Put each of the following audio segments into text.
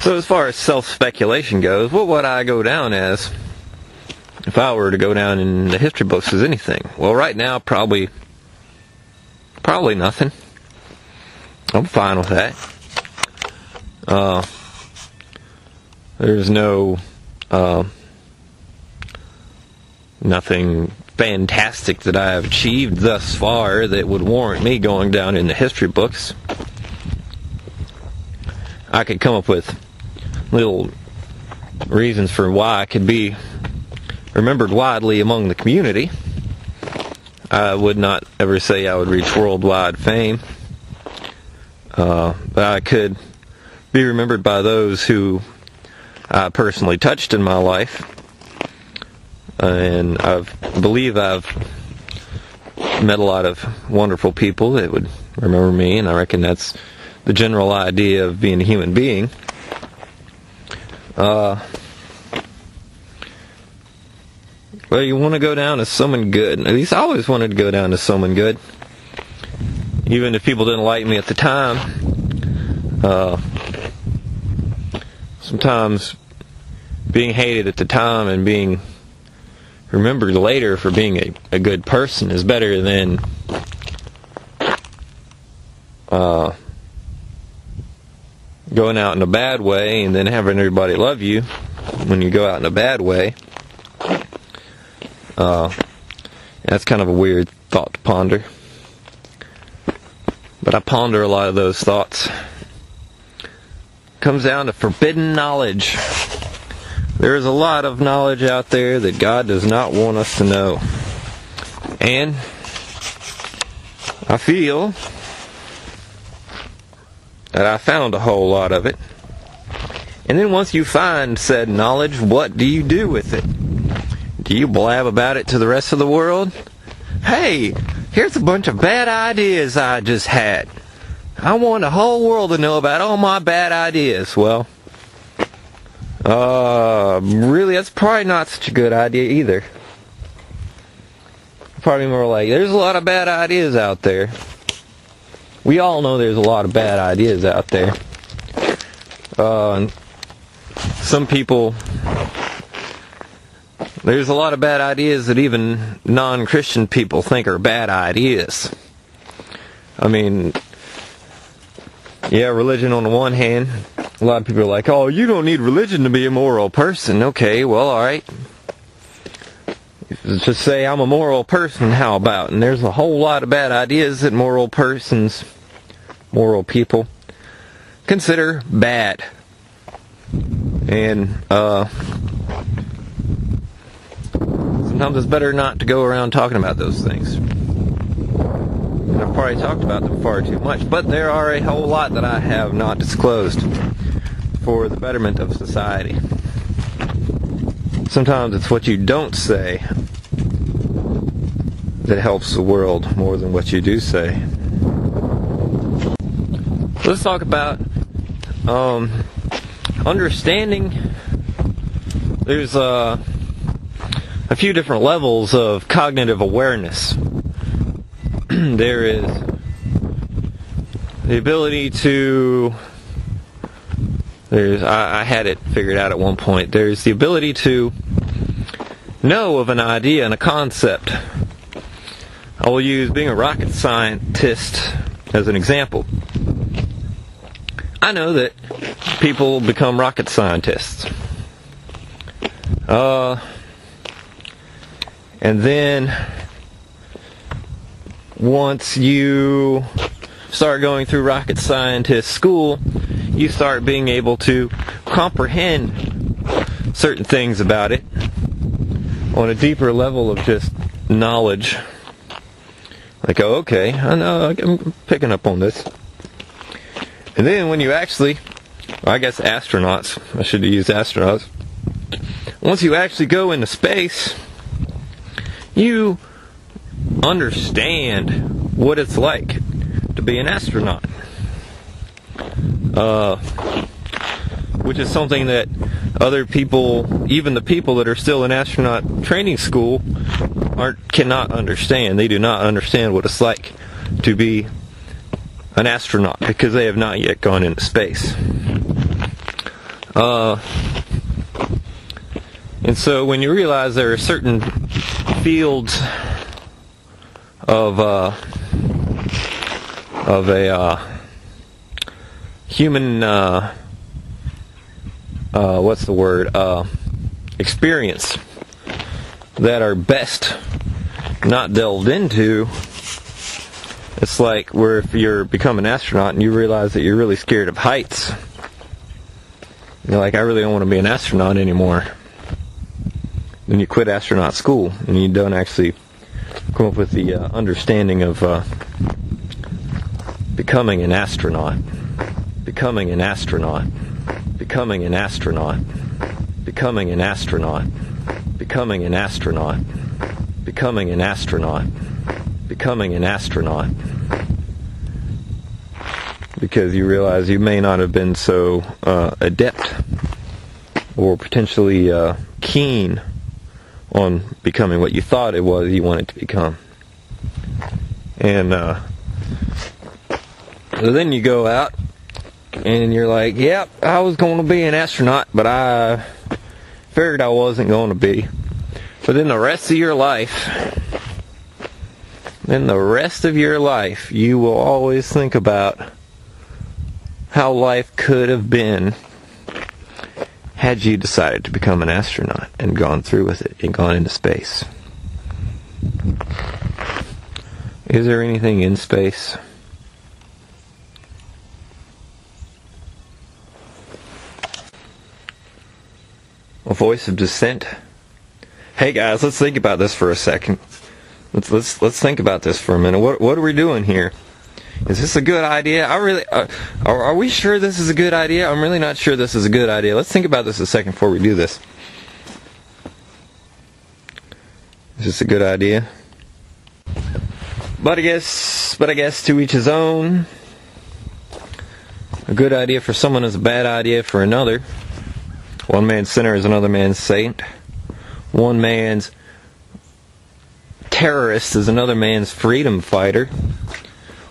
So as far as self-speculation goes, what would I go down as if I were to go down in the history books as anything? Well, right now, probably nothing. I'm fine with that. There's nothing fantastic that I have achieved thus far that would warrant me going down in the history books. I could come up with little reasons for why I could be remembered widely among the community. I would not ever say I would reach worldwide fame, but I could be remembered by those who I personally touched in my life, and I believe I've met a lot of wonderful people that would remember me, and I reckon that's the general idea of being a human being. Well, you want to go down as someone good. At least I always wanted to go down as someone good, even if people didn't like me at the time. Sometimes being hated at the time and being remembered later for being a good person is better than going out in a bad way and then having everybody love you when you go out in a bad way. That's kind of a weird thought to ponder. But I ponder a lot of those thoughts. Comes down to forbidden knowledge. There is a lot of knowledge out there that God does not want us to know. And I feel that I found a whole lot of it. And then once you find said knowledge, what do you do with it? Do you blab about it to the rest of the world? Hey, here's a bunch of bad ideas I just had. I want the whole world to know about all my bad ideas. Well, really, that's probably not such a good idea either. Probably more like, there's a lot of bad ideas out there. We all know there's a lot of bad ideas out there. Some people, there's a lot of bad ideas that even non-Christian people think are bad ideas. I mean, yeah, religion on the one hand, a lot of people are like, oh, you don't need religion to be a moral person. Okay, well, alright. Just say I'm a moral person, how about? And there's a whole lot of bad ideas that moral people consider bad. And sometimes it's better not to go around talking about those things. And I've probably talked about them far too much, but there are a whole lot that I have not disclosed for the betterment of society. Sometimes it's what you don't say that helps the world more than what you do say. Let's talk about understanding. There's a few different levels of cognitive awareness. There is the ability to, I had it figured out at one point. There's the ability to know of an idea and a concept. I will use being a rocket scientist as an example. I know that people become rocket scientists. And then once you start going through rocket scientist school, you start being able to comprehend certain things about it on a deeper level of just knowledge. Like, oh, okay, I know, I'm picking up on this. And then when you actually, well, I guess astronauts, I should have used astronauts. Once you actually go into space, you understand what it's like to be an astronaut. Which is something that other people, even the people that are still in astronaut training school, cannot understand. They do not understand what it's like to be an astronaut because they have not yet gone into space. And so when you realize there are certain fields of a human experience that are best not delved into. It's like where if you're become an astronaut and you realize that you're really scared of heights, you're like, I really don't want to be an astronaut anymore. Then you quit astronaut school and you don't actually come up with the understanding of becoming an astronaut. Becoming an astronaut. Becoming an astronaut. Becoming an astronaut. Becoming an astronaut. Becoming an astronaut. Becoming an astronaut. Because you realize you may not have been so adept or potentially keen on becoming what you thought it was you wanted to become. And so then you go out and you're like, yep, I was going to be an astronaut, but I figured I wasn't going to be. But then the rest of your life, you will always think about how life could have been had you decided to become an astronaut and gone through with it and gone into space. Is there anything in space? A voice of dissent. Hey guys, let's think about this for a second. Let's think about this for a minute. What are we doing here? Is this a good idea? Are we sure this is a good idea? I'm really not sure this is a good idea. Let's think about this a second before we do this. Is this a good idea? But I guess to each his own. A good idea for someone is a bad idea for another. One man's sinner is another man's saint. One man's terrorist is another man's freedom fighter.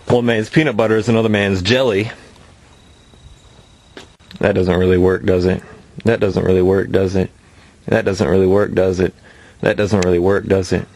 One man's peanut butter is another man's jelly. That doesn't really work, does it? That doesn't really work, does it? That doesn't really work, does it? That doesn't really work, does it?